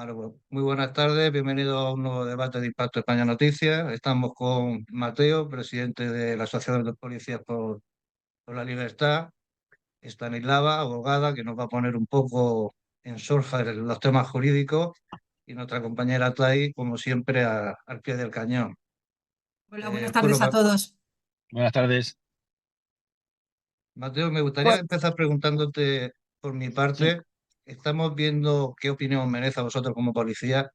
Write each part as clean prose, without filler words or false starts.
Vale, pues, muy buenas tardes, bienvenidos a un nuevo debate de Impacto España Noticias. Estamos con Mateo, presidente de la Asociación de Policías por la Libertad, Estanislava, abogada, que nos va a poner un poco en solfa los temas jurídicos, y nuestra compañera Tai, como siempre, al pie del cañón. Hola, buenas Bueno, tardes a todos. Buenas tardes. Mateo, me gustaría Pues, empezar preguntándote por mi Sí, parte. Estamos viendo qué opinión merece a vosotros como policía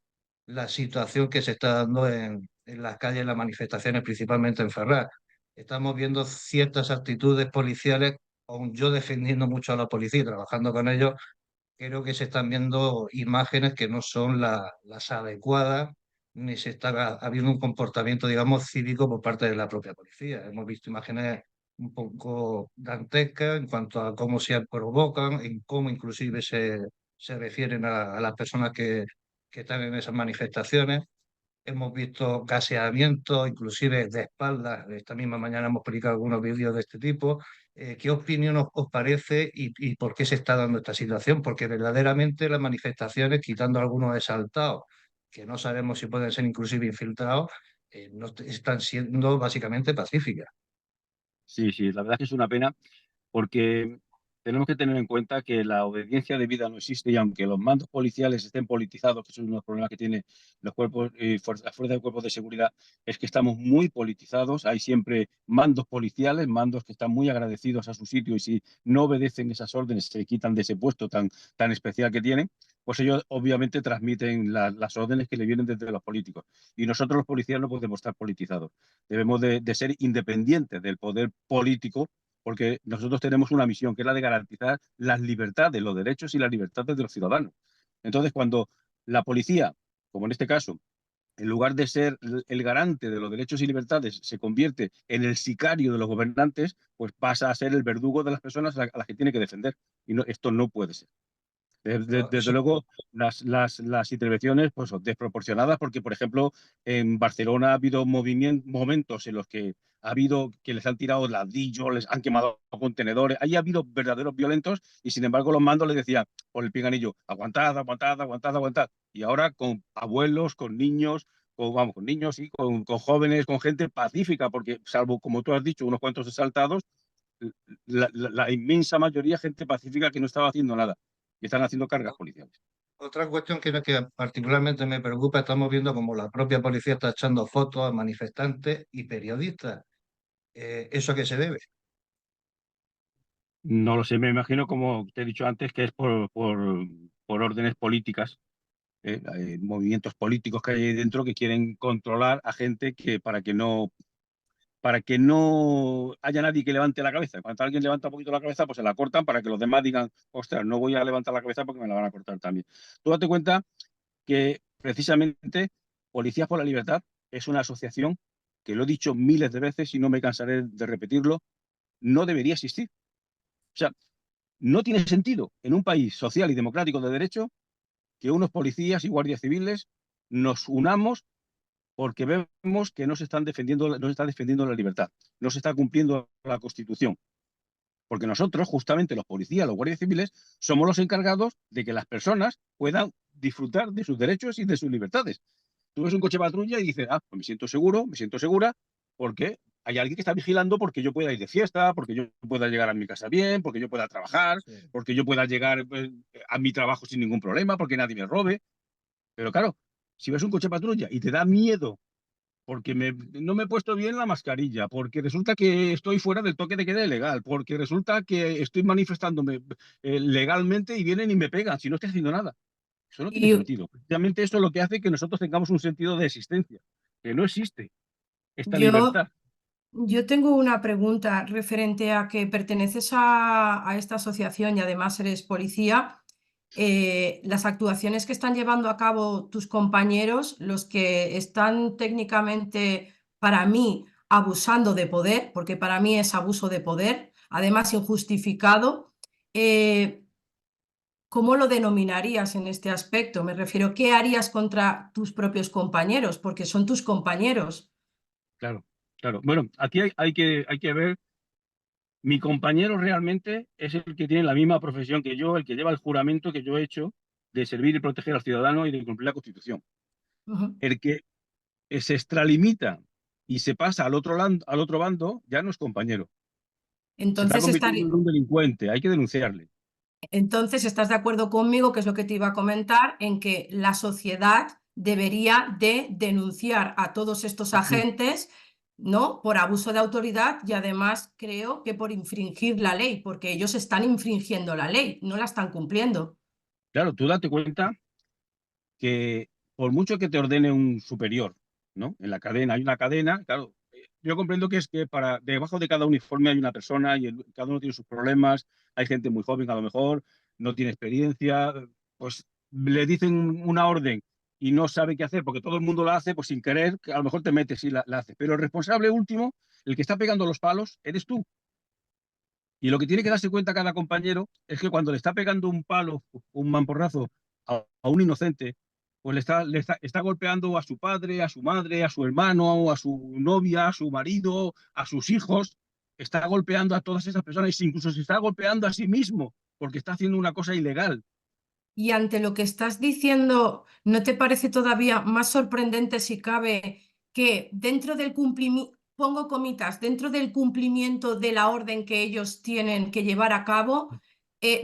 la situación que se está dando en las calles, en las manifestaciones, principalmente en Ferraz. Estamos viendo ciertas actitudes policiales, aun yo defendiendo mucho a la policía y trabajando con ellos, creo que se están viendo imágenes que no son las adecuadas, ni se está habiendo un comportamiento, digamos, cívico por parte de la propia policía. Hemos visto imágenes un poco dantescas en cuanto a cómo se provocan, en cómo inclusive se refieren a las personas que están en esas manifestaciones. Hemos visto gaseamientos, inclusive de espaldas. Esta misma mañana hemos publicado algunos vídeos de este tipo. ¿Qué opinión os parece y por qué se está dando esta situación? Porque verdaderamente las manifestaciones, quitando algunos exaltados, que no sabemos si pueden ser inclusive infiltrados, no están siendo básicamente pacíficas. sí, la verdad es que es una pena porque tenemos que tener en cuenta que la obediencia debida no existe y aunque los mandos policiales estén politizados, que es uno de los problemas que tienen los cuerpos y las fuerzas de cuerpos de seguridad, es que estamos muy politizados. Hay siempre mandos policiales, mandos que están muy agradecidos a su sitio y si no obedecen esas órdenes se quitan de ese puesto tan especial que tienen. Pues ellos obviamente transmiten las órdenes que le vienen desde los políticos. Y nosotros los policías no podemos estar politizados. Debemos de ser independientes del poder político porque nosotros tenemos una misión que es la de garantizar las libertades, los derechos y las libertades de los ciudadanos. Entonces, cuando la policía, como en este caso, en lugar de ser el garante de los derechos y libertades, se convierte en el sicario de los gobernantes, pues pasa a ser el verdugo de las personas a las que tiene que defender. Y no, esto no puede ser. Pero Desde eso, luego, las intervenciones pues, son desproporcionadas porque, por ejemplo, en Barcelona ha habido momentos en los que ha habido que les han tirado ladrillos, les han quemado contenedores, ahí ha habido verdaderos violentos y, sin embargo, los mandos les decían por el pinganillo, aguantad, aguantad, aguantad, aguantad. Y ahora con abuelos, con niños, vamos, con niños y con jóvenes, con gente pacífica, porque salvo, como tú has dicho, unos cuantos exaltados, la inmensa mayoría gente pacífica que no estaba haciendo nada y están haciendo cargas policiales. otra cuestión que particularmente me preocupa, estamos viendo como la propia policía está echando fotos a manifestantes y periodistas. ¿Eso a qué se debe? No lo sé, me imagino, como te he dicho antes, que es por órdenes políticas, movimientos políticos que hay ahí dentro que quieren controlar a gente que para que no haya nadie que levante la cabeza. Cuando alguien levanta un poquito la cabeza, pues se la cortan para que los demás digan, ostras, no voy a levantar la cabeza porque me la van a cortar también. Tú date cuenta que precisamente Policías por la Libertad es una asociación que lo he dicho miles de veces y no me cansaré de repetirlo, no debería existir. O sea, no tiene sentido en un país social y democrático de derecho que unos policías y guardias civiles nos unamos porque vemos que no se está defendiendo la libertad, no se está cumpliendo la Constitución. Porque nosotros, justamente los policías, los guardias civiles, somos los encargados de que las personas puedan disfrutar de sus derechos y de sus libertades. Tú ves un coche patrulla y dices, ah, pues me siento seguro, me siento segura, porque hay alguien que está vigilando porque yo pueda ir de fiesta, porque yo pueda llegar a mi casa bien, porque yo pueda trabajar, Sí. porque yo pueda llegar a mi trabajo sin ningún problema, porque nadie me robe. Pero claro, si ves un coche patrulla y te da miedo porque no me he puesto bien la mascarilla, porque resulta que estoy fuera del toque de queda legal, porque resulta que estoy manifestándome legalmente y vienen y me pegan si no estoy haciendo nada. Eso no tiene y sentido. Precisamente eso es lo que hace que nosotros tengamos un sentido de existencia, que no existe esta yo, libertad. yo tengo una pregunta referente a que perteneces a esta asociación y además eres policía. Las actuaciones que están llevando a cabo tus compañeros, los que están técnicamente, para mí, abusando de poder, porque para mí es abuso de poder, además injustificado, eh, ¿cómo lo denominarías en este aspecto? Me refiero, ¿qué harías contra tus propios compañeros? Porque son tus compañeros. Claro, claro. Bueno, aquí hay que ver, mi compañero realmente es el que tiene la misma profesión que yo, el que lleva el juramento que yo he hecho de servir y proteger al ciudadano y de cumplir la Constitución. Ujú. El que se extralimita y se pasa al otro bando ya no es compañero. Se está Entonces, convirtiendo en un delincuente, hay que denunciarle. entonces, ¿estás de acuerdo conmigo, que es lo que te iba a comentar, en que la sociedad debería de denunciar a todos estos agentes, ¿no?, por abuso de autoridad y además creo que por infringir la ley, porque ellos están infringiendo la ley, no la están cumpliendo. Claro, tú date cuenta que por mucho que te ordene un superior, ¿no? En la cadena, hay una cadena, claro, yo comprendo que es que debajo de cada uniforme hay una persona y cada uno tiene sus problemas, hay gente muy joven a lo mejor, no tiene experiencia, pues le dicen una orden y no sabe qué hacer porque todo el mundo la hace, pues sin querer, a lo mejor te metes y la haces. Pero el responsable último, el que está pegando los palos, eres tú. Y lo que tiene que darse cuenta cada compañero es que cuando le está pegando un palo, un mamporrazo a un inocente, pues está golpeando a su padre, a su madre, a su hermano, a su novia, a su marido, a sus hijos. Está golpeando a todas esas personas, incluso se está golpeando a sí mismo, porque está haciendo una cosa ilegal. Y ante lo que estás diciendo, ¿no te parece todavía más sorprendente, si cabe, que dentro del cumplimiento, pongo comitas, dentro del cumplimiento de la orden que ellos tienen que llevar a cabo,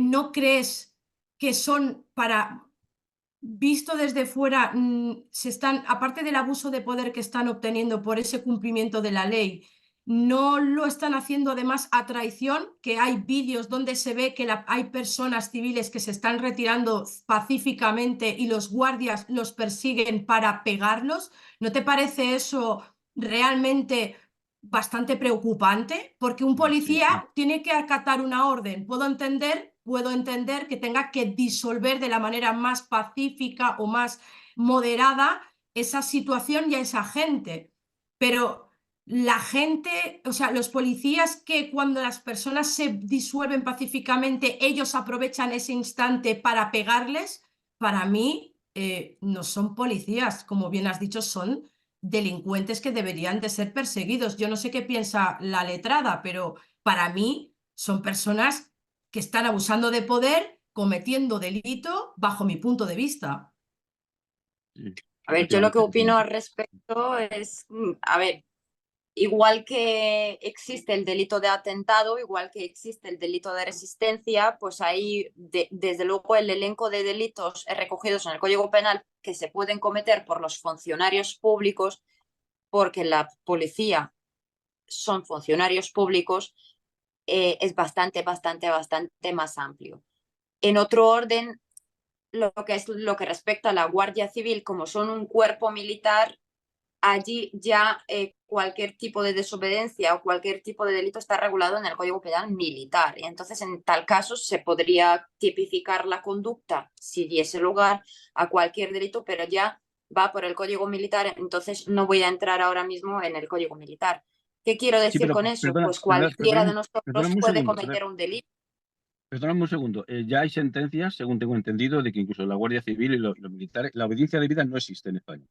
¿no crees que son para, visto desde fuera, se están, aparte del abuso de poder que están obteniendo por ese cumplimiento de la ley, no lo están haciendo además a traición? Que hay vídeos donde se ve que hay personas civiles que se están retirando pacíficamente y los guardias los persiguen para pegarlos. ¿No te parece eso realmente bastante preocupante? Porque un Sí, sí. policía tiene que acatar una orden. Puedo entender que tenga que disolver de la manera más pacífica o más moderada esa situación y a esa gente. Pero la gente, o sea, los policías, que cuando las personas se disuelven pacíficamente, ellos aprovechan ese instante para pegarles, para mí no son policías, como bien has dicho, son delincuentes que deberían de ser perseguidos. Yo no sé qué piensa la letrada, pero para mí son personas que están abusando de poder, cometiendo delito, bajo mi punto de vista. Sí, A ver, yo lo que efectivamente. opino al respecto es, a ver, igual que existe el delito de atentado, igual que existe el delito de resistencia, pues hay desde luego el elenco de delitos recogidos en el Código Penal que se pueden cometer por los funcionarios públicos, porque la policía son funcionarios públicos, es bastante más amplio. En otro orden, lo que respecta a la Guardia Civil, como son un cuerpo militar, allí ya cualquier tipo de desobediencia o cualquier tipo de delito está regulado en el Código Penal militar. Y entonces, en tal caso, se podría tipificar la conducta, si diese lugar a cualquier delito, pero ya va por el Código Militar, entonces no voy a entrar ahora mismo en el Código Militar. ¿Qué quiero Sí, decir pero con eso? Pues cualquiera de nosotros perdóname un puede segundo. cometer un delito. Perdóname un segundo. Ya hay sentencias, según tengo entendido, de que incluso la Guardia Civil y los militares, la obediencia debida no existe en España.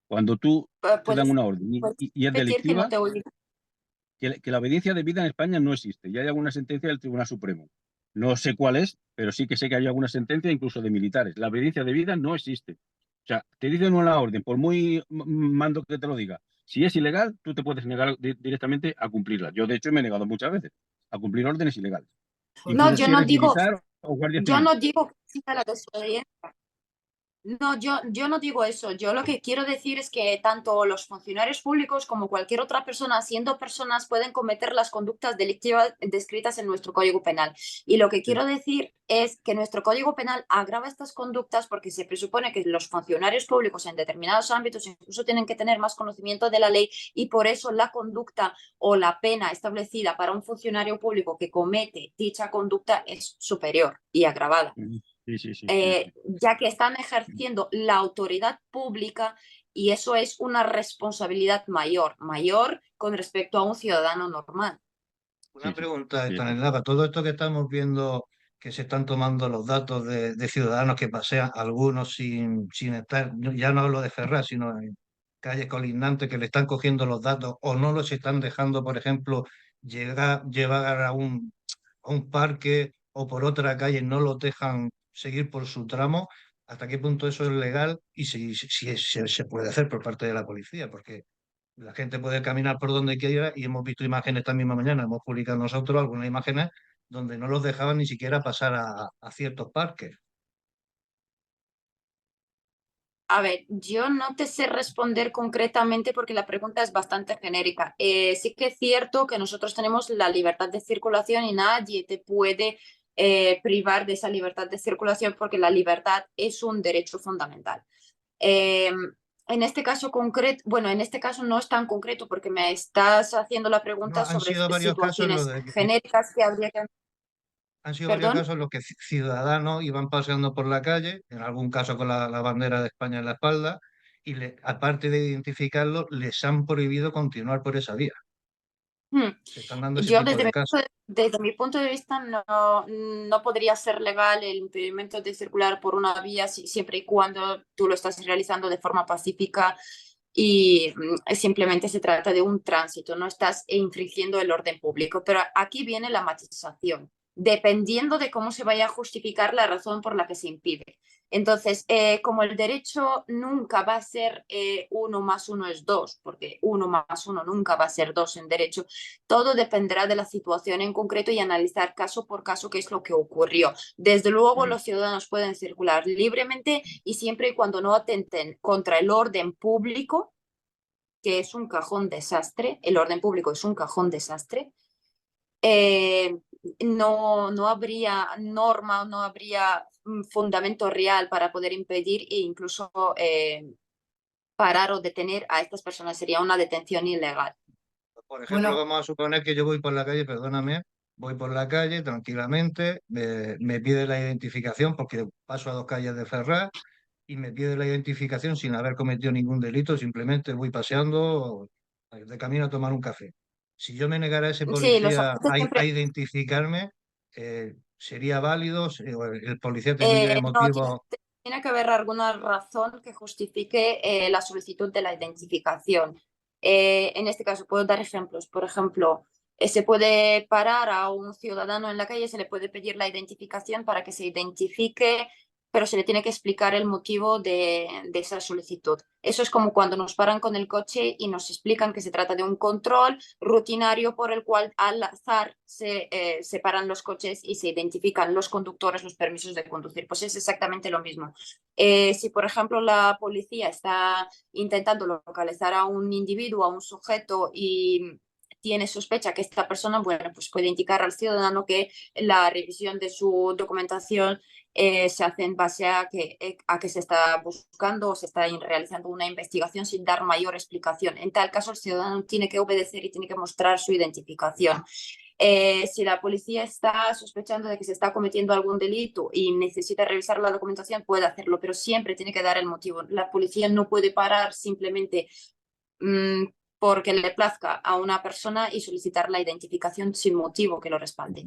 Cuando tú te dan ¿Puedes, una orden puedes y es repetir que no delictiva, te oigo? que la obediencia debida en España no existe. Ya hay alguna sentencia del Tribunal Supremo. No sé cuál es, pero sí que sé que hay alguna sentencia incluso de militares. La obediencia debida no existe. O sea, te dicen una orden, por muy mando que te lo diga, si es ilegal, tú te puedes negar directamente a cumplirla. Yo, de hecho, me he negado muchas veces a cumplir órdenes ilegales. No, Incluso si eres militar o guardia yo civil. no digo que exista la desobediencia. No, yo no digo eso. Yo lo que quiero decir es que tanto los funcionarios públicos como cualquier otra persona, siendo personas, pueden cometer las conductas delictivas descritas en nuestro Código Penal. Y lo que Sí. quiero decir es que nuestro Código Penal agrava estas conductas porque se presupone que los funcionarios públicos en determinados ámbitos incluso tienen que tener más conocimiento de la ley, y por eso la conducta o la pena establecida para un funcionario público que comete dicha conducta es superior y agravada. Sí. Ya que están ejerciendo la autoridad pública, y eso es una responsabilidad mayor con respecto a un ciudadano normal. Una Sí. pregunta, Estanislava, todo esto que estamos viendo, que se están tomando los datos de ciudadanos que pasean, algunos sin estar, ya no hablo de Ferraz, sino en calles colindantes, que le están cogiendo los datos o no los están dejando, por ejemplo, llevar a un parque, o por otra calle no los dejan seguir por su tramo, hasta qué punto eso es legal y si se puede hacer por parte de la policía, porque la gente puede caminar por donde quiera y hemos visto imágenes esta misma mañana, hemos publicado nosotros algunas imágenes donde no los dejaban ni siquiera pasar a ciertos parques. A ver, yo no te sé responder concretamente porque la pregunta es bastante genérica. Sí que es cierto que nosotros tenemos la libertad de circulación y nadie te puede privar de esa libertad de circulación porque la libertad es un derecho fundamental. En este caso concreto, bueno, en este caso no es tan concreto porque me estás haciendo la No, pregunta han sobre sido varios casos situaciones genéricas que habría que... Han sido varios ¿Perdón? casos en los que ciudadanos iban paseando por la calle, en algún caso con la bandera de España en la espalda, y aparte de identificarlos, les han prohibido continuar por esa vía. Hmm. Se están dando ese Yo tipo de casos. desde mi punto de vista no podría ser legal el impedimento de circular por una vía siempre y cuando tú lo estás realizando de forma pacífica y simplemente se trata de un tránsito, no estás infringiendo el orden público. Pero aquí viene la matización, dependiendo de cómo se vaya a justificar la razón por la que se impide. Entonces, como el derecho nunca va a ser 1 más 1 es 2, porque 1 más 1 nunca va a ser 2 en derecho, todo dependerá de la situación en concreto y analizar caso por caso qué es lo que ocurrió. Desde luego, los ciudadanos pueden circular libremente y siempre y cuando no atenten contra el orden público, que es un cajón desastre, el orden público es un cajón desastre, no habría norma, no habría fundamento real para poder impedir e incluso parar o detener a estas personas. Sería una detención ilegal. Por ejemplo, Bueno, vamos a suponer que yo voy por la calle, perdóname, voy por la calle tranquilamente, me pide la identificación porque paso a 2 calles de Ferraz y me pide la identificación sin haber cometido ningún delito, simplemente voy paseando de camino a tomar un café. Si yo me negara a ese Sí, los policía agentes a siempre... identificarme, ¿sería válido? ¿El policía tendría No, motivo? tiene que haber alguna razón que justifique la solicitud de la identificación. En este caso, puedo dar ejemplos. Por ejemplo, se puede parar a un ciudadano en la calle, se le puede pedir la identificación para que se identifique, pero se le tiene que explicar el motivo de esa solicitud. Eso es como cuando nos paran con el coche y nos explican que se trata de un control rutinario por el cual al azar se paran los coches y se identifican los conductores, los permisos de conducir. Pues es exactamente lo mismo. Si, por ejemplo, la policía está intentando localizar a un individuo, a un sujeto y tiene sospecha que esta persona, bueno, pues puede indicar al ciudadano que la revisión de su documentación se hace en base a que se está buscando o se está realizando una investigación sin dar mayor explicación. En tal caso, el ciudadano tiene que obedecer y tiene que mostrar su identificación. Si la policía está sospechando de que se está cometiendo algún delito y necesita revisar la documentación, puede hacerlo, pero siempre tiene que dar el motivo. La policía no puede parar simplemente porque le plazca a una persona y solicitar la identificación sin motivo que lo respalde.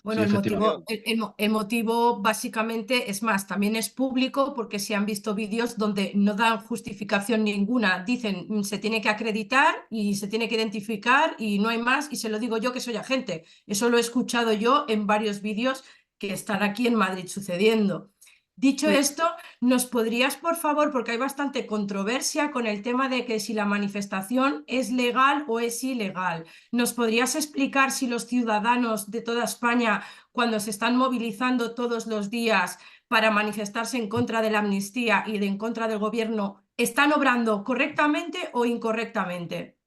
bueno, Sí, el efectivamente. motivo, el motivo básicamente es más, también es público porque se han visto vídeos donde no dan justificación ninguna. Dicen, se tiene que acreditar y se tiene que identificar y no hay más, y se lo digo yo que soy agente. Eso lo he escuchado yo en varios vídeos que están aquí en Madrid sucediendo. Dicho esto, ¿nos podrías, por favor, porque hay bastante controversia con el tema de que si la manifestación es legal o es ilegal? ¿Nos podrías explicar si los ciudadanos de toda España, cuando se están movilizando todos los días para manifestarse en contra de la amnistía y en contra del gobierno, están obrando correctamente o incorrectamente?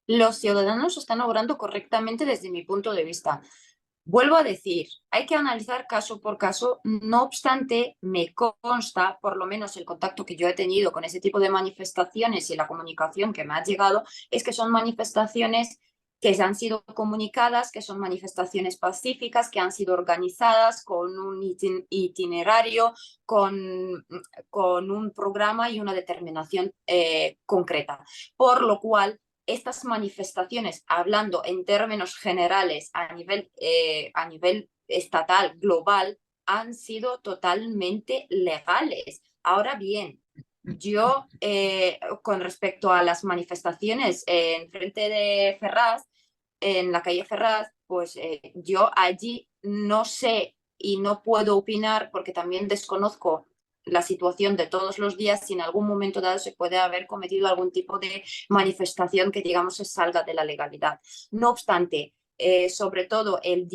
Los ciudadanos están obrando correctamente desde mi punto de vista. Vuelvo a decir, hay que analizar caso por caso, no obstante, me consta, por lo menos el contacto que yo he tenido con ese tipo de manifestaciones y la comunicación que me ha llegado, es que son manifestaciones que se han sido comunicadas, que son manifestaciones pacíficas, que han sido organizadas con un itinerario, con un programa y una determinación concreta. Por lo cual, estas manifestaciones, hablando en términos generales a nivel estatal, global, han sido totalmente legales. Ahora bien, yo, con respecto a las manifestaciones en frente de Ferraz, en la calle Ferraz, pues yo allí no sé y no puedo opinar porque también desconozco la situación de todos los días, si en algún momento dado se puede haber cometido algún tipo de manifestación que, digamos, se salga de la legalidad. No obstante, sobre todo el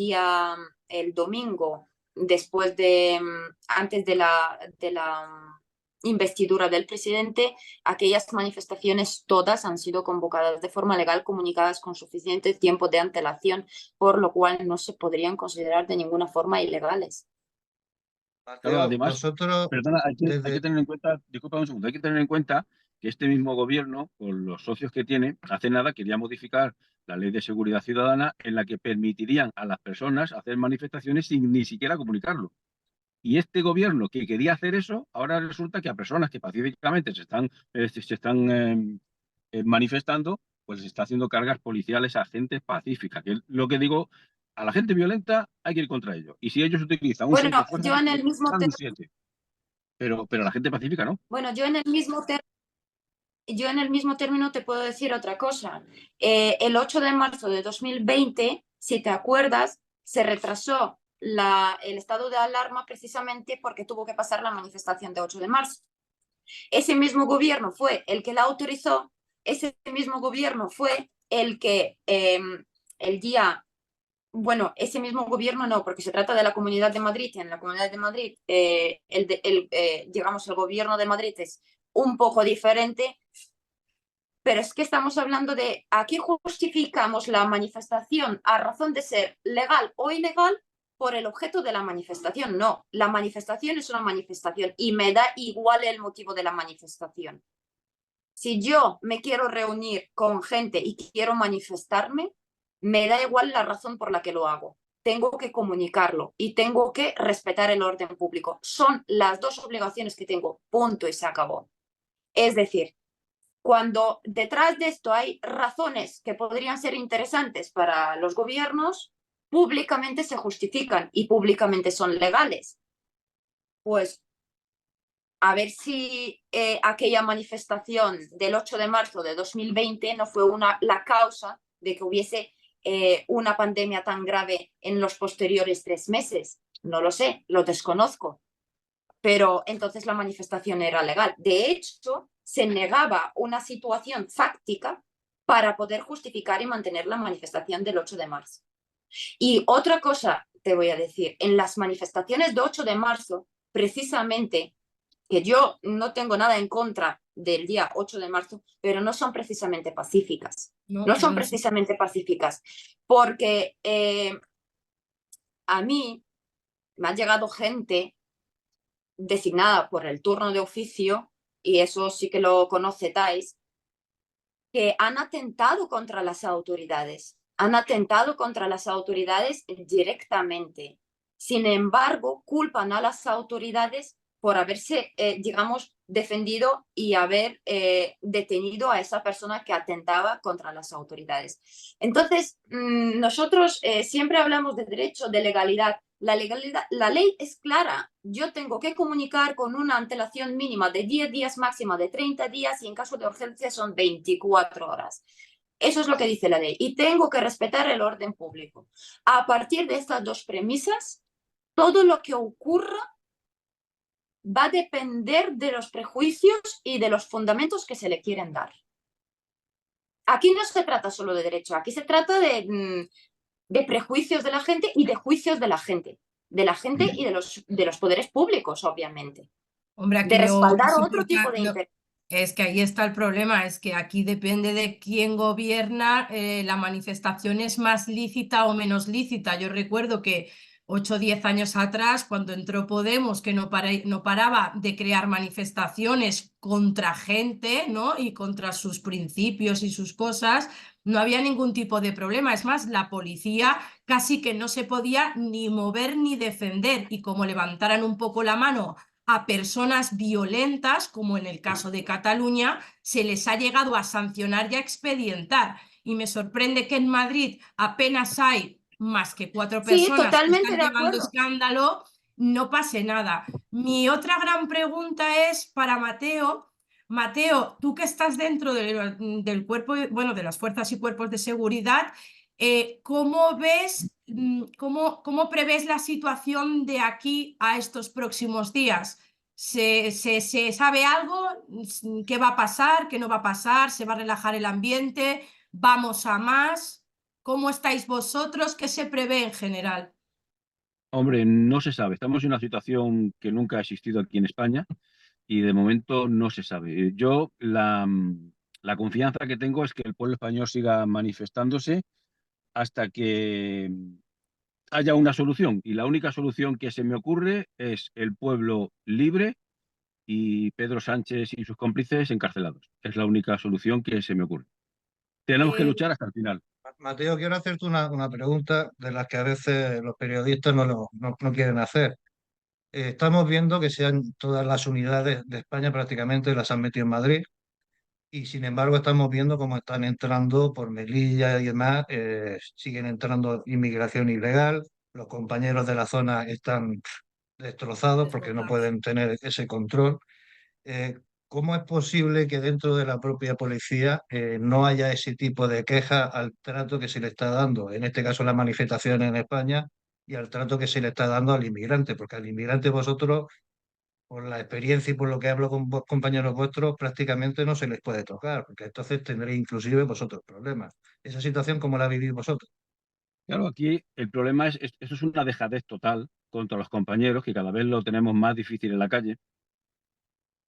domingo, después de, antes de la investidura del presidente, aquellas manifestaciones todas han sido convocadas de forma legal, comunicadas con suficiente tiempo de antelación, por lo cual no se podrían considerar de ninguna forma ilegales. Claro, Mateo, además, nosotros perdona, hay que desde... tener en cuenta, disculpa un segundo, hay que tener en cuenta que este mismo gobierno, con los socios que tiene, hace nada quería modificar la ley de seguridad ciudadana en la que permitirían a las personas hacer manifestaciones sin ni siquiera comunicarlo. Y este gobierno que quería hacer eso, ahora resulta que a personas que pacíficamente se están manifestando, pues se está haciendo cargas policiales a gente pacífica. Que es lo que digo, a la gente violenta hay que ir contra ellos. Y si ellos utilizan un 6 Bueno, de fuerza, yo en el mismo utilizan un 7. Pero la gente pacífica no. Bueno, yo en el mismo término te puedo decir otra cosa. El 8 de marzo de 2020, si te acuerdas, se retrasó el estado de alarma precisamente porque tuvo que pasar la manifestación de 8 de marzo. Ese mismo gobierno fue el que la autorizó, ese mismo gobierno fue el que el día, bueno, ese mismo gobierno no, porque se trata de la Comunidad de Madrid, y en la Comunidad de Madrid, digamos, el gobierno de Madrid es un poco diferente, pero es que estamos hablando de aquí justificamos la manifestación a razón de ser legal o ilegal por el objeto de la manifestación. No, la manifestación es una manifestación y me da igual el motivo de la manifestación. Si yo me quiero reunir con gente y quiero manifestarme, me da igual la razón por la que lo hago. Tengo que comunicarlo y tengo que respetar el orden público. Son las dos obligaciones que tengo, punto y se acabó. Es decir, cuando detrás de esto hay razones que podrían ser interesantes para los gobiernos, públicamente se justifican y públicamente son legales. Pues a ver si aquella manifestación del 8 de marzo de 2020 no fue la causa de que hubiese una pandemia tan grave en los posteriores 3 meses. No lo sé, lo desconozco. Pero entonces la manifestación era legal. De hecho, se negaba una situación fáctica para poder justificar y mantener la manifestación del 8 de marzo. Y otra cosa te voy a decir, en las manifestaciones de 8 de marzo, precisamente, que yo no tengo nada en contra del día 8 de marzo, pero no son precisamente pacíficas. No son precisamente pacíficas, porque a mí me ha llegado gente designada por el turno de oficio, y eso sí que lo conocetáis, que han atentado contra las autoridades. Han atentado contra las autoridades directamente. Sin embargo, culpan a las autoridades por haberse, digamos, defendido y haber detenido a esa persona que atentaba contra las autoridades. Entonces, nosotros siempre hablamos de derecho, de legalidad. La ley es clara. Yo tengo que comunicar con una antelación mínima de 10 días, máxima de 30 días y en caso de urgencia son 24 horas. Eso es lo que dice la ley y tengo que respetar el orden público. A partir de estas dos premisas, todo lo que ocurra va a depender de los prejuicios y de los fundamentos que se le quieren dar. Aquí no se trata solo de derecho, aquí se trata de prejuicios de la gente y de juicios de la gente y de los poderes públicos, obviamente. Hombre, aquí De respaldar es otro tipo de interés. Es que ahí está el problema, es que aquí depende de quién gobierna, la manifestación es más lícita o menos lícita. Yo recuerdo que 8 o 10 años atrás, cuando entró Podemos, que no paraba de crear manifestaciones contra gente, ¿no? Y contra sus principios y sus cosas, no había ningún tipo de problema. Es más, la policía casi que no se podía ni mover ni defender, y como levantaran un poco la mano a personas violentas, como en el caso de Cataluña, se les ha llegado a sancionar y a expedientar. Y me sorprende que en Madrid apenas hay más que 4 Sí, personas que totalmente están de llevando acuerdo. escándalo, no pase nada. Mi otra gran pregunta es para Mateo. Mateo, tú que estás dentro del cuerpo, bueno, de las fuerzas y cuerpos de seguridad, ¿Cómo ves, cómo prevés la situación de aquí a estos próximos días? ¿Se sabe algo? ¿Qué va a pasar? ¿Qué no va a pasar? ¿Se va a relajar el ambiente? ¿Vamos a más? ¿Cómo estáis vosotros? ¿Qué se prevé en general? Hombre, no se sabe. Estamos en una situación que nunca ha existido aquí en España y de momento no se sabe. Yo la confianza que tengo es que el pueblo español siga manifestándose hasta que haya una solución. Y la única solución que se me ocurre es el pueblo libre y Pedro Sánchez y sus cómplices encarcelados. Es la única solución que se me ocurre. Tenemos que Eh, luchar hasta el final. Mateo, quiero hacerte una pregunta de las que a veces los periodistas no quieren hacer. Estamos viendo que todas las unidades de España prácticamente las han metido en Madrid y sin embargo estamos viendo cómo están entrando por Melilla y demás, siguen entrando inmigración ilegal, los compañeros de la zona están destrozados porque no desbordados. pueden tener ese control. ¿Cómo es posible que dentro de la propia policía no haya ese tipo de queja al trato que se le está dando, en este caso las manifestaciones en España, y al trato que se le está dando al inmigrante? Porque al inmigrante vosotros, por la experiencia y por lo que hablo con compañeros vuestros, prácticamente no se les puede tocar, porque entonces tendréis inclusive vosotros problemas. ¿Esa situación cómo la vivís vosotros? Claro, aquí el problema eso es una dejadez total contra los compañeros, que cada vez lo tenemos más difícil en la calle,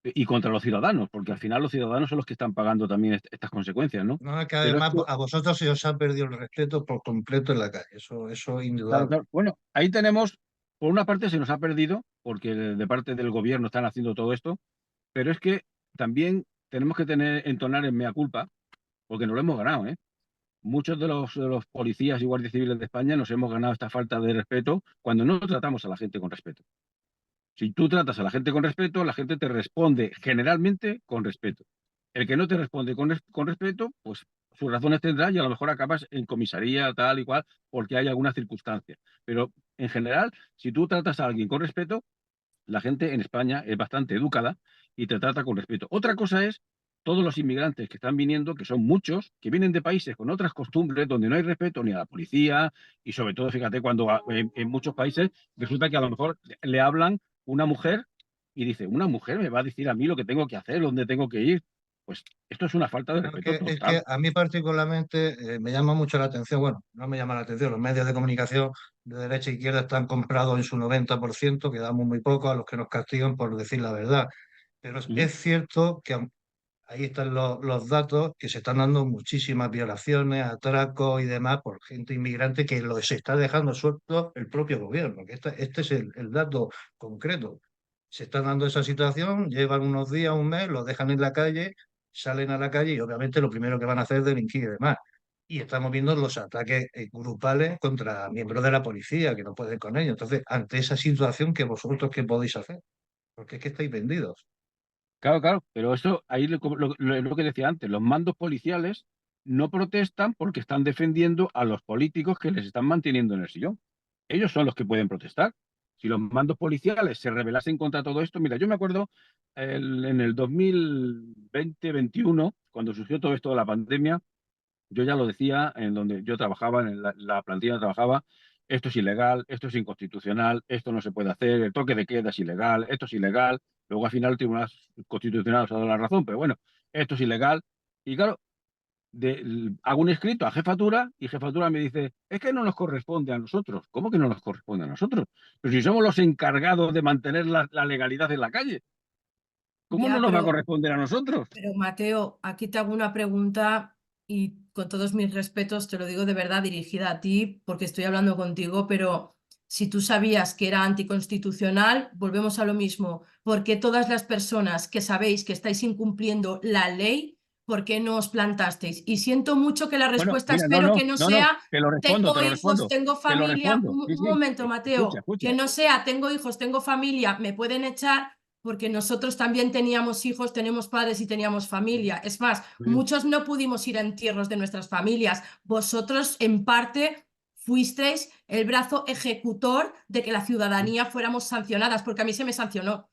y contra los ciudadanos, porque al final los ciudadanos son los que están pagando también estas consecuencias, ¿no? No, es que Pero además esto, a vosotros se os ha perdido el respeto por completo en la calle, eso es claro, indudable. claro. Bueno, ahí tenemos, por una parte se nos ha perdido, porque de parte del gobierno están haciendo todo esto, pero es que también tenemos que entonar en mea culpa, porque nos lo hemos ganado, ¿eh? Muchos de los policías y guardias civiles de España nos hemos ganado esta falta de respeto cuando no tratamos a la gente con respeto. Si tú tratas a la gente con respeto, la gente te responde generalmente con respeto. El que no te responde con respeto, pues sus razones tendrá y a lo mejor acabas en comisaría, tal y cual, porque hay alguna circunstancia. Pero en general, si tú tratas a alguien con respeto, la gente en España es bastante educada y te trata con respeto. Otra cosa es todos los inmigrantes que están viniendo, que son muchos, que vienen de países con otras costumbres, donde no hay respeto ni a la policía, y sobre todo, fíjate, cuando en muchos países resulta que a lo mejor le hablan una mujer y dice, una mujer me va a decir a mí lo que tengo que hacer, dónde tengo que ir. Pues esto es una falta de No, respeto es que total. a mí particularmente me llama mucho la atención, bueno, no me llama la atención, los medios de comunicación de derecha e izquierda están comprados en su 90%, que damos muy poco a los que nos castigan por decir la verdad. Pero Ujú. es cierto que ahí están los datos, que se están dando muchísimas violaciones, atracos y demás por gente inmigrante que se está dejando suelto el propio gobierno, que este es el dato concreto. Se está dando esa situación, llevan unos días, un mes, los dejan en la calle, salen a la calle y obviamente lo primero que van a hacer es delinquir y demás. Y estamos viendo los ataques grupales contra miembros de la policía que no pueden con ellos. Entonces, ante esa situación, ¿qué podéis hacer? Porque es que estáis vendidos. Claro, claro, pero eso ahí lo que decía antes, los mandos policiales no protestan porque están defendiendo a los políticos que les están manteniendo en el sillón. Ellos son los que pueden protestar. Si los mandos policiales se rebelasen contra todo esto, mira, yo me acuerdo en el 2020-21, cuando surgió todo esto de la pandemia, yo ya lo decía en donde yo trabajaba, en la plantilla donde trabajaba, esto es ilegal, esto es inconstitucional, esto no se puede hacer, el toque de queda es ilegal, esto es ilegal. Luego al final el Tribunal Constitucional nos ha dado la razón, pero bueno, esto es ilegal. Y claro, hago un escrito a jefatura y jefatura me dice, es que no nos corresponde a nosotros. ¿Cómo que no nos corresponde a nosotros? Pero si somos los encargados de mantener la legalidad en la calle, ¿cómo no Ya, nos va a corresponder a nosotros? pero Mateo, aquí te hago una pregunta y con todos mis respetos te lo digo de verdad dirigida a ti porque estoy hablando contigo, pero si tú sabías que era anticonstitucional, volvemos a lo mismo. ¿Por qué todas las personas que sabéis que estáis incumpliendo la ley, por qué no os plantasteis? Y siento mucho que la Bueno, respuesta mira, no, espero no, que no no, no, sea te tengo lo hijos, respondo, tengo te lo familia. respondo. Sí, Un sí, momento, escucha, Mateo, escucha. que no sea tengo hijos, tengo familia, me pueden echar porque nosotros también teníamos hijos, tenemos padres y teníamos familia. Es más, Muy bien. muchos no pudimos ir a entierros de nuestras familias. Vosotros, en parte, fuisteis el brazo ejecutor de que la ciudadanía fuéramos sancionadas, porque a mí se me sancionó.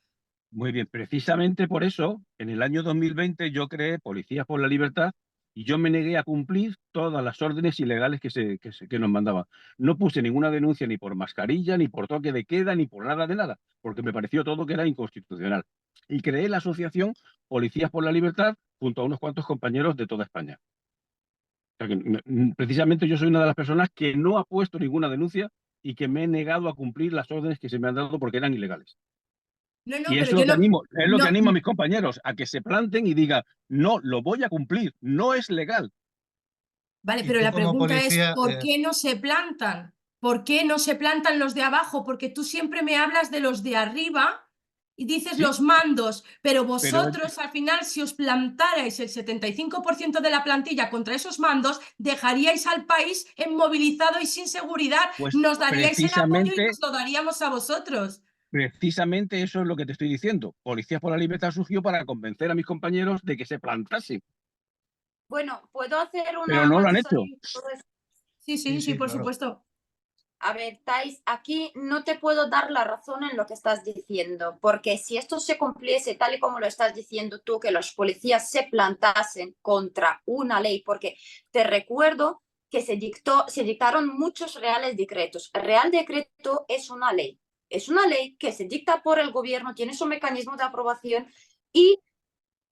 Muy bien, precisamente por eso, en el año 2020 yo creé Policías por la Libertad Y yo me negué a cumplir todas las órdenes ilegales que nos mandaban. No puse ninguna denuncia ni por mascarilla, ni por toque de queda, ni por nada de nada, porque me pareció todo que era inconstitucional. Y creé la asociación Policías por la Libertad junto a unos cuantos compañeros de toda España. O sea que, precisamente yo soy una de las personas que no ha puesto ninguna denuncia y que me he negado a cumplir las órdenes que se me han dado porque eran ilegales. No, no, Y pero es lo yo que no, animo, es lo que no, animo a mis compañeros, a que se planten y digan, no, lo voy a cumplir, no es legal. vale, Y pero tú la como pregunta es, policía, ¿por qué no se plantan? ¿Por qué no se plantan los de abajo? Porque tú siempre me hablas de los de arriba y dices Sí, los mandos, pero pero vosotros al final, si os plantarais el 75% de la plantilla contra esos mandos, dejaríais al país inmovilizado y sin seguridad. pues Nos daríais el apoyo y precisamente, nos lo daríamos a vosotros. precisamente eso es lo que te estoy diciendo. Policías por la Libertad surgió para convencer a mis compañeros de que se plantasen, Bueno, ¿puedo hacer pero una no lo han matiz hecho. ahí? Sí, sí, sí, sí, sí, por claro. supuesto. A ver, Thais, aquí no te puedo dar la razón en lo que estás diciendo, porque si esto se cumpliese tal y como lo estás diciendo tú, que los policías se plantasen contra una ley, porque te recuerdo que se dictaron muchos reales decretos. El Real Decreto es una ley que se dicta por el gobierno, tiene su mecanismo de aprobación y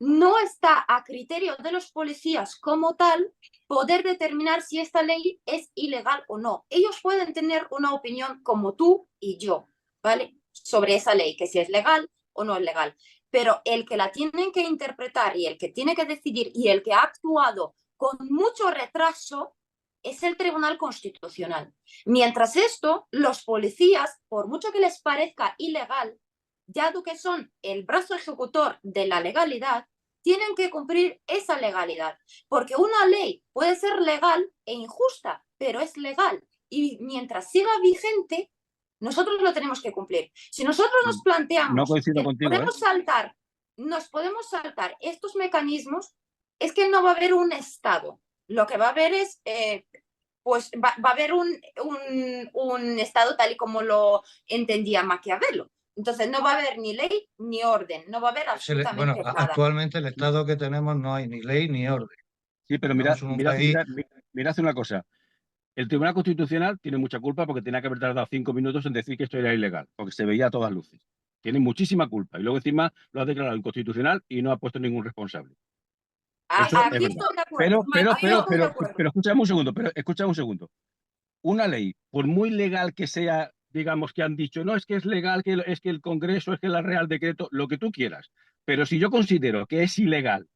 no está a criterio de los policías como tal poder determinar si esta ley es ilegal o no. Ellos pueden tener una opinión como tú y yo, ¿vale? Sobre esa ley, que si es legal o no es legal. Pero el que la tienen que interpretar y el que tiene que decidir y el que ha actuado con mucho retraso es el Tribunal Constitucional. Mientras esto, los policías, por mucho que les parezca ilegal, dado que son el brazo ejecutor de la legalidad, tienen que cumplir esa legalidad, porque una ley puede ser legal e injusta, pero es legal y mientras siga vigente, nosotros lo tenemos que cumplir. Si nosotros nos No planteamos coincido que contigo, ¿eh? nos podemos saltar estos mecanismos, es que no va a haber un Estado. Lo que va a haber es, pues va a haber un Estado tal y como lo entendía Maquiavelo. Entonces no va a haber ni ley ni orden, no va a haber Bueno, absolutamente nada. actualmente el estado que tenemos no hay ni ley ni orden. Sí, pero Estamos en un país, mirad una cosa. El Tribunal Constitucional tiene mucha culpa porque tenía que haber tardado 5 minutos en decir que esto era ilegal, porque se veía a todas luces. Tiene muchísima culpa. Y luego encima lo ha declarado inconstitucional y no ha puesto ningún responsable. Eso es Aquí verdad. estoy de acuerdo. Aquí estoy de acuerdo. Pero escúchame un segundo. Una ley, por muy legal que sea, digamos que han dicho, no, es que es legal, que es que el Congreso, es que el Real Decreto, lo que tú quieras. Pero si yo considero que es ilegal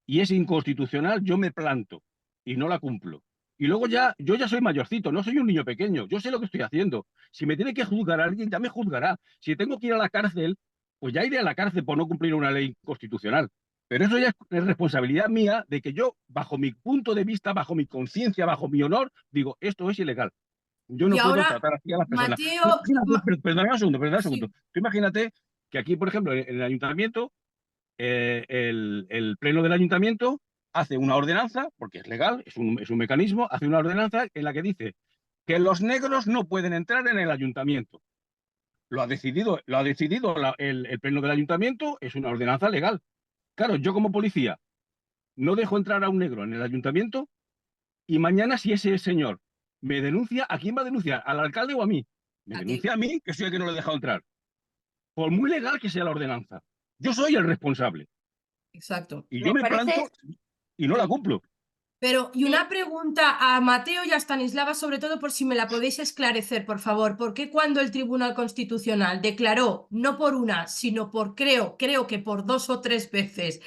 y es inconstitucional, yo me planto y no la cumplo. Y luego ya, yo ya soy mayorcito, no soy un niño pequeño, yo sé lo que estoy haciendo. Si me tiene que juzgar alguien, ya me juzgará. Si tengo que ir a la cárcel, pues ya iré a la cárcel por no cumplir una ley constitucional. Pero eso ya es responsabilidad mía de que yo, bajo mi punto de vista, bajo mi conciencia, bajo mi honor, digo, esto es ilegal. Yo Y no puedo ahora, tratar así a las personas. Tú Mateo, imagínate, perdona un segundo, perdona un segundo. sí, Tú imagínate que aquí, por ejemplo, en el ayuntamiento, el pleno del ayuntamiento hace una ordenanza, porque es legal, es un mecanismo, hace una ordenanza en la que dice que los negros no pueden entrar en el ayuntamiento. Lo ha decidido el pleno del ayuntamiento, es una ordenanza legal. Claro, yo como policía no dejo entrar a un negro en el ayuntamiento y mañana si ese señor me denuncia, ¿a quién va a denunciar? ¿Al alcalde o a mí? Me a ti. denuncia a mí, que soy el que no le he dejado entrar. Por muy legal que sea la ordenanza. Yo soy el responsable. Exacto. Y yo Me me parece, planto y no la sí, cumplo. Pero, y sí. una pregunta a Mateo y a Stanislava, sobre todo por si me la podéis esclarecer, por favor. ¿Por qué cuando el Tribunal Constitucional declaró, no por una, sino por, creo que por 2 o 3 veces,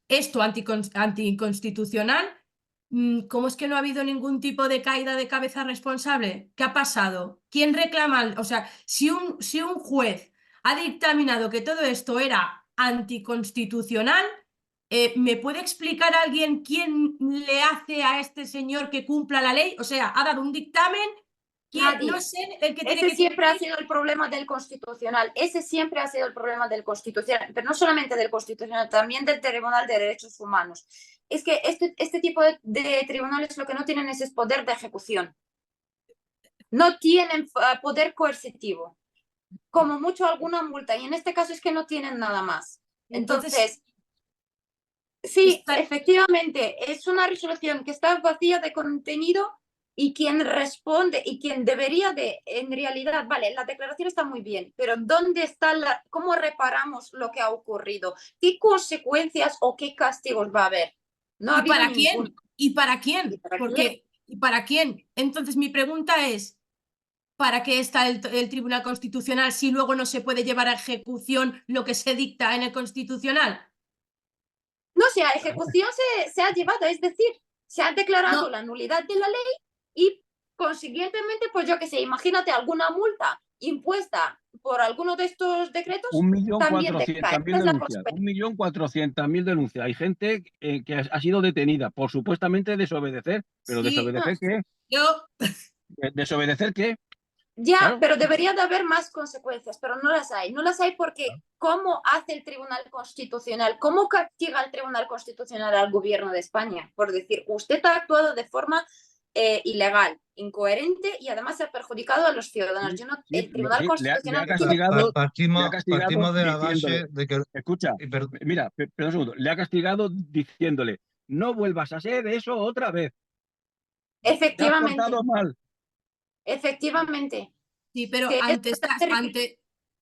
esto anticonstitucional, cómo es que no ha habido ningún tipo de caída de cabeza responsable? ¿Qué ha pasado? ¿Quién reclama? O sea, si un juez ha dictaminado que todo esto era anticonstitucional, ¿me puede explicar alguien quién le hace a este señor que cumpla la ley? O sea, ha dado un dictamen, ¿quién? No Nadie. sé el que tiene Ese que siempre ha cumplir. sido el problema del Constitucional. Ese siempre ha sido el problema del Constitucional, pero no solamente del Constitucional, también del Tribunal de Derechos Humanos. Es que este tipo de tribunales lo que no tienen es poder de ejecución. No tienen poder coercitivo. Como mucho alguna multa. Y en este caso es que no tienen nada más. Entonces, Entonces, Sí, Está- efectivamente, es una resolución que está vacía de contenido y quien responde y quien debería de, en realidad, vale, la declaración está muy bien, pero ¿dónde está cómo reparamos lo que ha ocurrido? ¿Qué consecuencias o qué castigos va a haber? No ha ¿Y habido para ninguno. quién? ¿Y para ¿Y quién? para quién? Porque, ¿y para quién? Entonces mi pregunta es, ¿para qué está el Tribunal Constitucional si luego no se puede llevar a ejecución lo que se dicta en el Constitucional? No, si a ejecución se ha llevado, es decir, se ha declarado No, la nulidad de la ley y consiguientemente, pues yo qué sé, imagínate alguna multa impuesta por alguno de estos decretos, también decae. 1.400.000 Esa es la denuncias. consecuencia. 1.400.000 denuncias. Hay gente que ha sido detenida por supuestamente desobedecer. ¿Pero sí, desobedecer qué? yo, ¿Desobedecer qué? Ya, Claro. pero debería de haber más consecuencias, pero no las hay. No las hay porque ¿cómo hace el Tribunal Constitucional? ¿Cómo castiga el Tribunal Constitucional al gobierno de España? Por decir, usted ha actuado de forma ilegal, incoherente y además ha perjudicado a los ciudadanos. Sí, Yo no, sí, el Tribunal sí, le Constitucional ha no tiene... castigado, Partimos de la diciéndole, base de que... escucha, mira, pero un segundo, le ha castigado diciéndole, no vuelvas a hacer eso otra vez, te has Efectivamente, portado mal. efectivamente. sí, pero Que es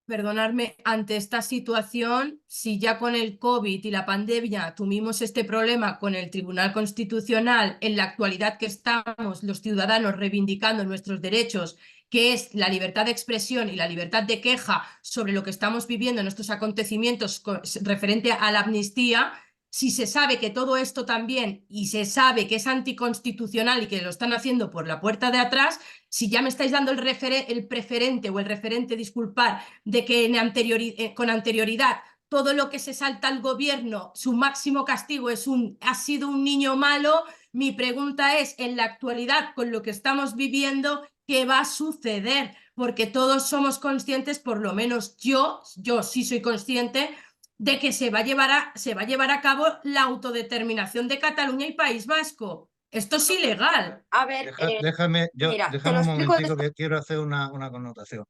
perdonadme, ante esta situación, si ya con el COVID y la pandemia tuvimos este problema con el Tribunal Constitucional, en la actualidad que estamos los ciudadanos reivindicando nuestros derechos, que es la libertad de expresión y la libertad de queja sobre lo que estamos viviendo en estos acontecimientos referente a la amnistía, si se sabe que todo esto también, y se sabe que es anticonstitucional y que lo están haciendo por la puerta de atrás, si ya me estáis dando el preferente o el referente, disculpar, de que con anterioridad todo lo que se salta al gobierno, su máximo castigo ha sido un niño malo, mi pregunta es, en la actualidad, con lo que estamos viviendo, ¿qué va a suceder? Porque todos somos conscientes, por lo menos yo sí soy consciente, de que se va a llevar a cabo la autodeterminación de Cataluña y País Vasco. Esto es ilegal. a ver, mira, te Déjame lo un explico de momentico esta... que quiero hacer una connotación.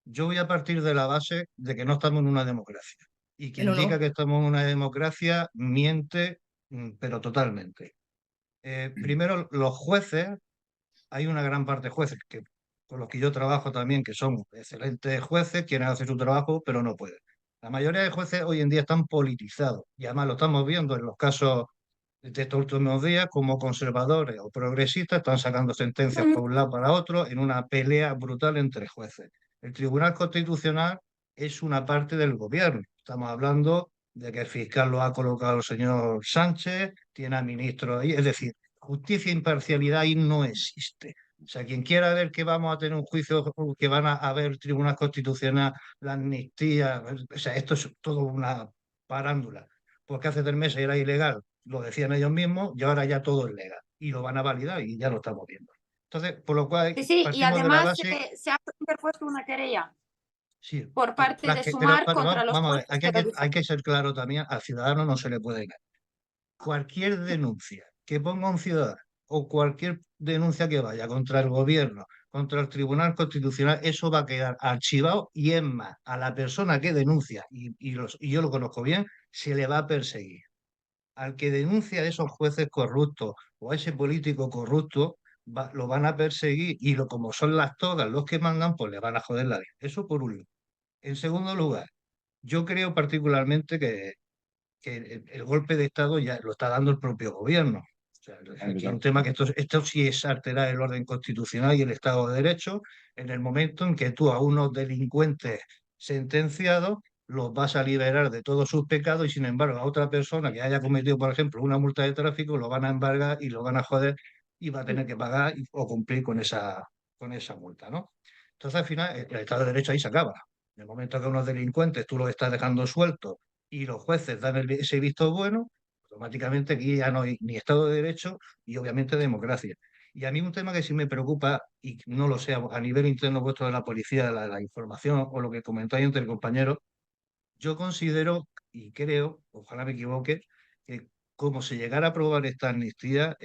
Yo voy a partir de la base de que no estamos en una democracia. Y quien Pero diga no. que estamos en una democracia miente, pero totalmente. Primero, los jueces, hay una gran parte de jueces que, con los que yo trabajo también, que son excelentes jueces, quieren hacer su trabajo, pero no pueden. La mayoría de jueces hoy en día están politizados y además lo estamos viendo en los casos de estos últimos días, como conservadores o progresistas están sacando sentencias por un lado para otro en una pelea brutal entre jueces. El Tribunal Constitucional es una parte del gobierno. Estamos hablando de que el fiscal lo ha colocado el señor Sánchez, tiene a ministros ahí, es decir, justicia e imparcialidad ahí no existe. O sea, quien quiera ver que vamos a tener un juicio, que van a haber el Tribunal Constitucional, la amnistía, o sea, esto es todo una parándula. Porque hace 3 meses era ilegal, lo decían ellos mismos, y ahora ya todo es legal. Y lo van a validar y ya lo estamos viendo. Entonces, por lo cual Sí, sí, y partimos de la además base, se ha interpuesto una querella sí, por parte de Sumar pero contra los vamos a ver, jueces aquí que lo hay dicen. que ser claro también, al ciudadano no se le puede engañar. Cualquier denuncia que ponga un ciudadano o cualquier denuncia que vaya contra el gobierno, contra el Tribunal Constitucional, eso va a quedar archivado y es más, a la persona que denuncia, y yo lo conozco bien, se le va a perseguir. Al que denuncia a esos jueces corruptos o a ese político corrupto, lo van a perseguir y como son las togas los que mandan, pues le van a joder la vida. Eso por un lado. En segundo lugar, yo creo particularmente que el golpe de Estado ya lo está dando el propio gobierno. O sea, aquí hay un tema que esto sí es alterar el orden constitucional y el Estado de Derecho en el momento en que tú a unos delincuentes sentenciados los vas a liberar de todos sus pecados y sin embargo a otra persona que haya cometido, por ejemplo, una multa de tráfico, lo van a embargar y lo van a joder y va a tener que pagar o cumplir con esa multa, ¿no? Entonces al final el Estado de Derecho ahí se acaba. En el momento que unos delincuentes tú los estás dejando sueltos y los jueces dan ese visto bueno, automáticamente aquí ya no hay ni Estado de Derecho y obviamente democracia. Y a mí un tema que sí me preocupa, y no lo sé, a nivel interno vuestro de la policía, la información o lo que comentáis entre compañeros, yo considero y creo, ojalá me equivoque, que como se llegara a aprobar esta amnistía,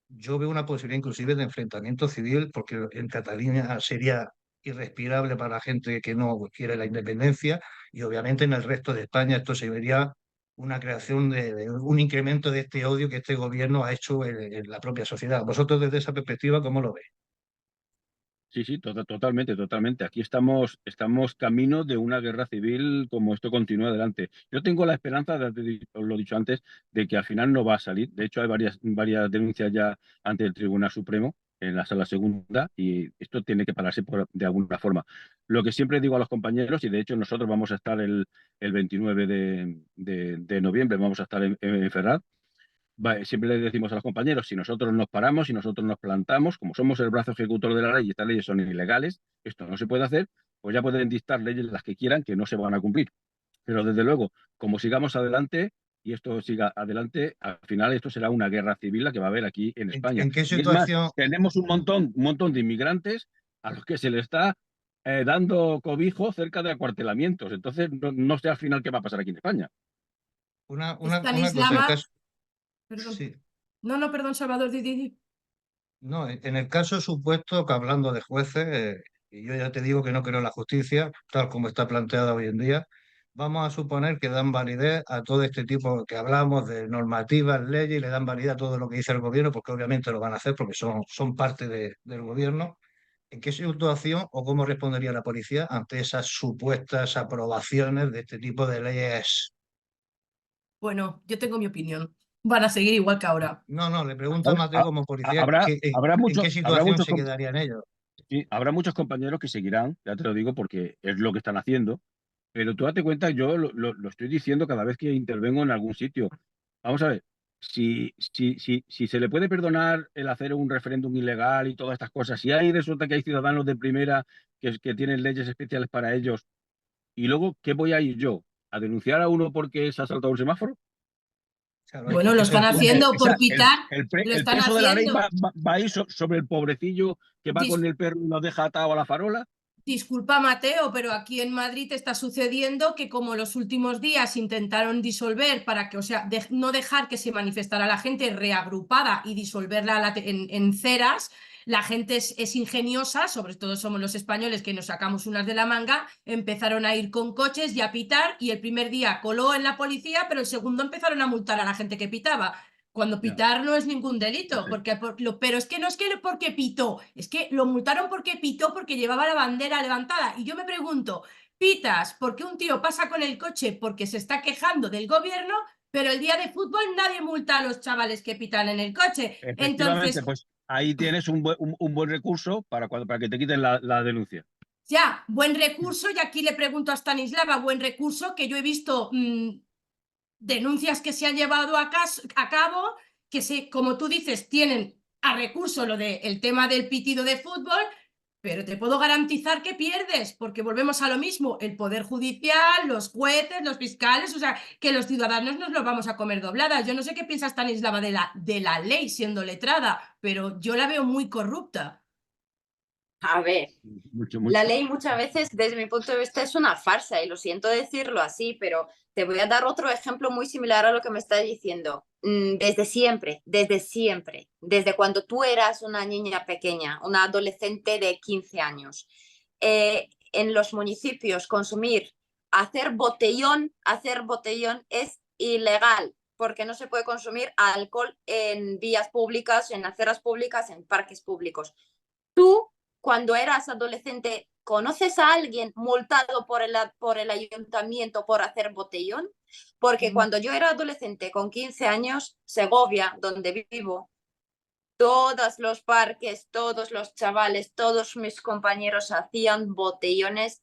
yo veo una posibilidad inclusive de enfrentamiento civil, porque en Cataluña sería irrespirable para la gente que no quiere la independencia y obviamente en el resto de España esto se vería una creación de un incremento de este odio que este gobierno ha hecho en la propia sociedad. Vosotros desde esa perspectiva, ¿cómo lo veis? Sí, sí, totalmente, totalmente. Aquí estamos camino de una guerra civil como esto continúa adelante. Yo tengo la esperanza, os lo he dicho antes, de que al final no va a salir. De hecho, hay varias denuncias ya ante el Tribunal Supremo en la Sala Segunda y esto tiene que pararse de alguna forma. Lo que siempre digo a los compañeros, y de hecho nosotros vamos a estar el 29 de noviembre, vamos a estar en Ferraz. Siempre le decimos a los compañeros, si nosotros nos paramos, si nosotros nos plantamos, como somos el brazo ejecutor de la ley y estas leyes son ilegales, esto no se puede hacer, pues ya pueden dictar leyes las que quieran que no se van a cumplir. Pero desde luego, como sigamos adelante y esto siga adelante, al final esto será una guerra civil la que va a haber aquí en España. ¿En qué Y es más, situación, tenemos un montón de inmigrantes a los que se les está dando cobijo cerca de acuartelamientos. Entonces, no sé al final qué va a pasar aquí en España. una cosa, en Stanislava, caso, perdón. sí, No, no, perdón, Salvador, no, en el caso supuesto que hablando de jueces, y yo ya te digo que no creo en la justicia, tal como está planteada hoy en día, vamos a suponer que dan validez a todo este tipo que hablamos de normativas, leyes, y le dan validez a todo lo que dice el gobierno, porque obviamente lo van a hacer porque son parte del gobierno. ¿En qué situación o cómo respondería la policía ante esas supuestas aprobaciones de este tipo de leyes? Bueno, yo tengo mi opinión. Van a seguir igual que ahora. No, no, le pregunto a Mateo como policía Habrá, habrá, en mucho, qué habrá, situación muchos, se quedarían ellos. sí, habrá muchos compañeros que seguirán, ya te lo digo, porque es lo que están haciendo, pero tú date cuenta, yo lo estoy diciendo cada vez que intervengo en algún sitio. Vamos a ver, si se le puede perdonar el hacer un referéndum ilegal y todas estas cosas, si ahí resulta que hay ciudadanos de primera que tienen leyes especiales para ellos, y luego, ¿qué voy a ir yo? ¿A denunciar a uno porque se ha saltado un semáforo? Claro, Bueno, hay lo que están ser justo. haciendo por pitar, lo El están peso de la ley haciendo. va a ir sobre el pobrecillo que va Dis- con el perro y lo deja atado a la farola. Disculpa, Mateo, pero aquí en Madrid está sucediendo que como los últimos días intentaron disolver para que, o sea, no dejar que se manifestara la gente reagrupada y disolverla en ceras, la gente es ingeniosa, sobre todo somos los españoles que nos sacamos unas de la manga, empezaron a ir con coches y a pitar y el primer día coló en la policía, pero el segundo empezaron a multar a la gente que pitaba. Cuando Ya, pitar no es ningún no delito, sé. pero es que no es que porque pitó, es que lo multaron porque pitó porque llevaba la bandera levantada. Y yo me pregunto, pitas porque un tío pasa con el coche porque se está quejando del gobierno, pero el día de fútbol nadie multa a los chavales que pitan en el coche. Efectivamente, Entonces, pues ahí tienes un buen recurso para que te quiten la denuncia. ya, buen recurso, y aquí le pregunto a Stanislava, buen recurso, que yo he visto denuncias que se han llevado a cabo, que como tú dices, tienen a recurso lo del tema del pitido de fútbol, pero te puedo garantizar que pierdes, porque volvemos a lo mismo, el Poder Judicial, los jueces, los fiscales, o sea, que los ciudadanos nos lo vamos a comer dobladas. Yo no sé qué piensa Stanislava de la ley siendo letrada, pero yo la veo muy corrupta. A ver, Mucho, la mucho. ley muchas veces, desde mi punto de vista, es una farsa y lo siento decirlo así, pero te voy a dar otro ejemplo muy similar a lo que me estás diciendo. Desde siempre, desde cuando tú eras una niña pequeña, una adolescente de 15 años, en los municipios hacer botellón es ilegal porque no se puede consumir alcohol en vías públicas, en aceras públicas, en parques públicos. Tú, cuando eras adolescente, ¿conoces a alguien multado por el ayuntamiento por hacer botellón? Porque cuando yo era adolescente, con 15 años, Segovia, donde vivo, todos los parques, todos los chavales, todos mis compañeros hacían botellones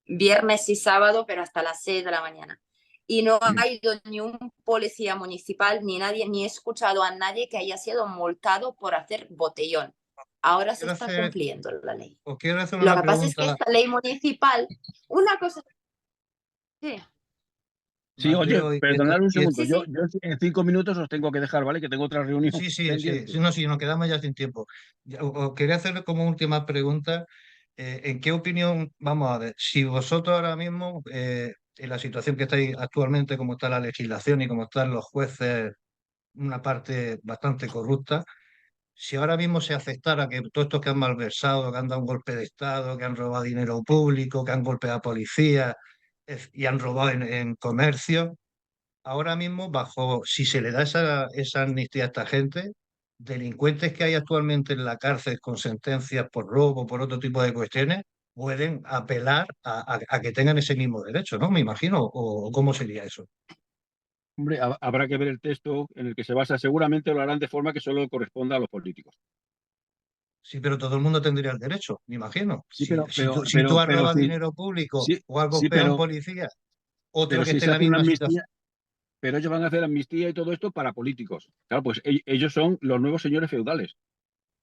viernes y sábado, pero hasta las 6 de la mañana. Y no ha ido ni un policía municipal, ni nadie, ni he escuchado a nadie que haya sido multado por hacer botellón. Ahora se Quiero está hacer, cumpliendo la ley. os quiero hacer Lo una que pasa es que pregunta, esta ley municipal, una cosa... Sí, Sí, oye, Mateo, perdonad un segundo. sí, Yo, sí. yo en 5 minutos os tengo que dejar, ¿vale? Que tengo otra reunión sí, sí, sí, pendiente. sí, no, sí, nos quedamos ya sin tiempo. Os quería hacer como última pregunta, ¿en qué opinión, vamos a ver, si vosotros ahora mismo, en la situación que estáis actualmente, como está la legislación y como están los jueces, una parte bastante corrupta, si ahora mismo se aceptara que todos estos que han malversado, que han dado un golpe de Estado, que han robado dinero público, que han golpeado a policías, y han robado en comercio. Ahora mismo, si se le da esa amnistía a esta gente, delincuentes que hay actualmente en la cárcel con sentencias por robo, por otro tipo de cuestiones, pueden apelar a que tengan ese mismo derecho, ¿no? Me imagino, o cómo sería eso. Hombre, habrá que ver el texto en el que se basa. Seguramente lo harán de forma que solo corresponda a los políticos. Sí, pero todo el mundo tendría el derecho, me imagino. Sí, Si tú has pero robado sí, dinero público sí, o has sí, golpeado a un policía, otro pero que si esté se en la hace una misma situación. amnistía, pero ellos van a hacer amnistía y todo esto para políticos. Claro, pues ellos son los nuevos señores feudales.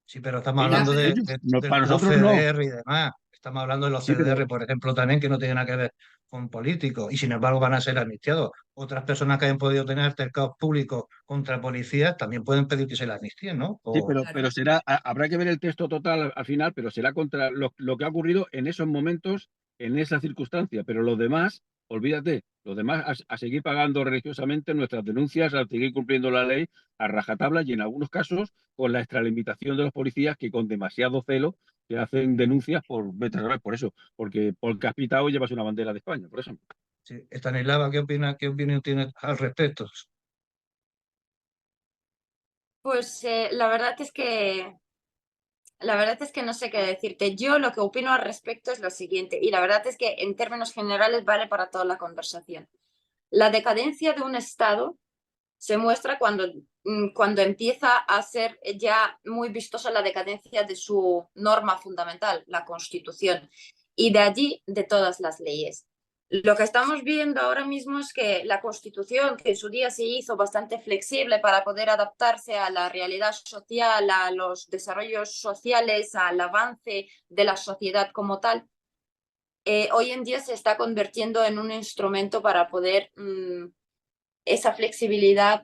Sí, pero estamos Ellos, hablando de, ellos, de- no, de para los nosotros no. CDR y demás. Estamos hablando de los Sí, pero CDR, por ejemplo, también, que no tienen nada que ver con políticos y sin embargo van a ser amnistiados. Otras personas que hayan podido tener altercados públicos contra policías también pueden pedir que se les amnistíen, ¿no? sí, Claro. pero será, habrá que ver el texto total al final, pero será contra lo que ha ocurrido en esos momentos, en esa circunstancia. Pero los demás, olvídate, los demás a seguir pagando religiosamente nuestras denuncias, a seguir cumpliendo la ley a rajatabla y en algunos casos con la extralimitación de los policías que con demasiado celo se hacen denuncias por, vete a saber, por eso, porque has pitado y llevas una bandera de España, por ejemplo. Sí. Estanislava, ¿qué opinión tienes al respecto? Pues la verdad es que no sé qué decirte. Yo lo que opino al respecto es lo siguiente, y la verdad es que en términos generales vale para toda la conversación. La decadencia de un Estado se muestra cuando empieza a ser ya muy vistosa la decadencia de su norma fundamental, la Constitución, y de allí de todas las leyes. Lo que estamos viendo ahora mismo es que la Constitución, que en su día se hizo bastante flexible para poder adaptarse a la realidad social, a los desarrollos sociales, al avance de la sociedad como tal, hoy en día se está convirtiendo en un instrumento para poder esa flexibilidad,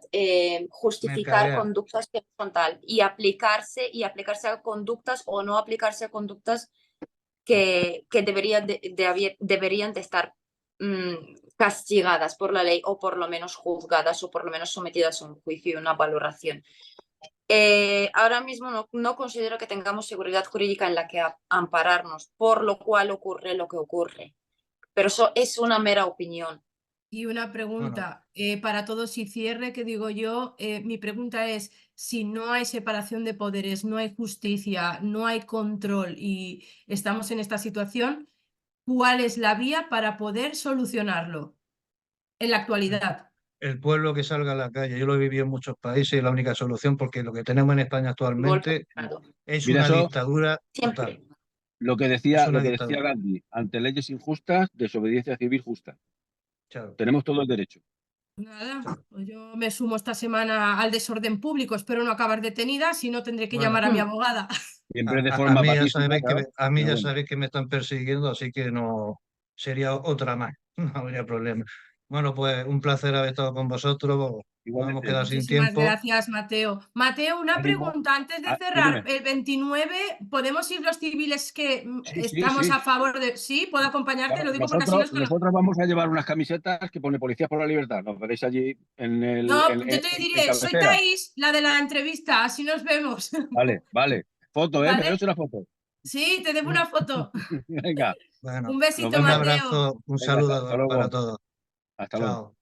justificar Mercadear. conductas que no son tal y aplicarse a conductas o no aplicarse a conductas que deberían de estar castigadas por la ley o por lo menos juzgadas o por lo menos sometidas a un juicio y una valoración. Ahora mismo no considero que tengamos seguridad jurídica en la que ampararnos, por lo cual ocurre lo que ocurre. Pero eso es una mera opinión. Y una Bueno, pregunta para todos y cierre, que digo yo, mi pregunta es, si no hay separación de poderes, no hay justicia, no hay control y estamos en esta situación, ¿cuál es la vía para poder solucionarlo en la actualidad? el pueblo que salga a la calle, yo lo he vivido en muchos países y es la única solución porque lo que tenemos en España Golpe de actualmente Estado. es Mira, una eso, dictadura total. Siempre. Es lo una que decía dictadura. Gandhi, ante leyes injustas, desobediencia civil justa. Chao, Tenemos todo el derecho. Nada, chao. pues yo me sumo esta semana al desorden público, espero no acabar detenida, si no tendré que Bueno, llamar a mi abogada. Siempre de a forma mí ya pacífica, sabéis que ¿sabes? a mí Pero ya bueno, sabéis que me están persiguiendo, así que no sería otra más. No habría problema. Bueno, pues un placer haber estado con vosotros. Nos hemos igualmente. quedado sin Muchísimas tiempo. gracias, Mateo. Mateo, una Ánimo. pregunta antes de Sí, cerrar. dime. El 29, ¿podemos ir los civiles que Sí, sí, estamos sí. a favor de...? Sí, ¿puedo acompañarte? Claro, Lo digo porque así nos conocemos. nosotros vamos a llevar unas camisetas que pone Policías por la Libertad. Nos veréis allí No, yo te en diré, soy cabecera. Thais, la de la entrevista, así nos vemos. Vale, vale. Foto, ¿eh? Me ¿Vale? das una foto. Sí, te debo una foto. Venga, Bueno, Un nos besito, un vemos. Mateo. abrazo, un Venga, hasta saludo para luego. todos. Hasta luego. Chao.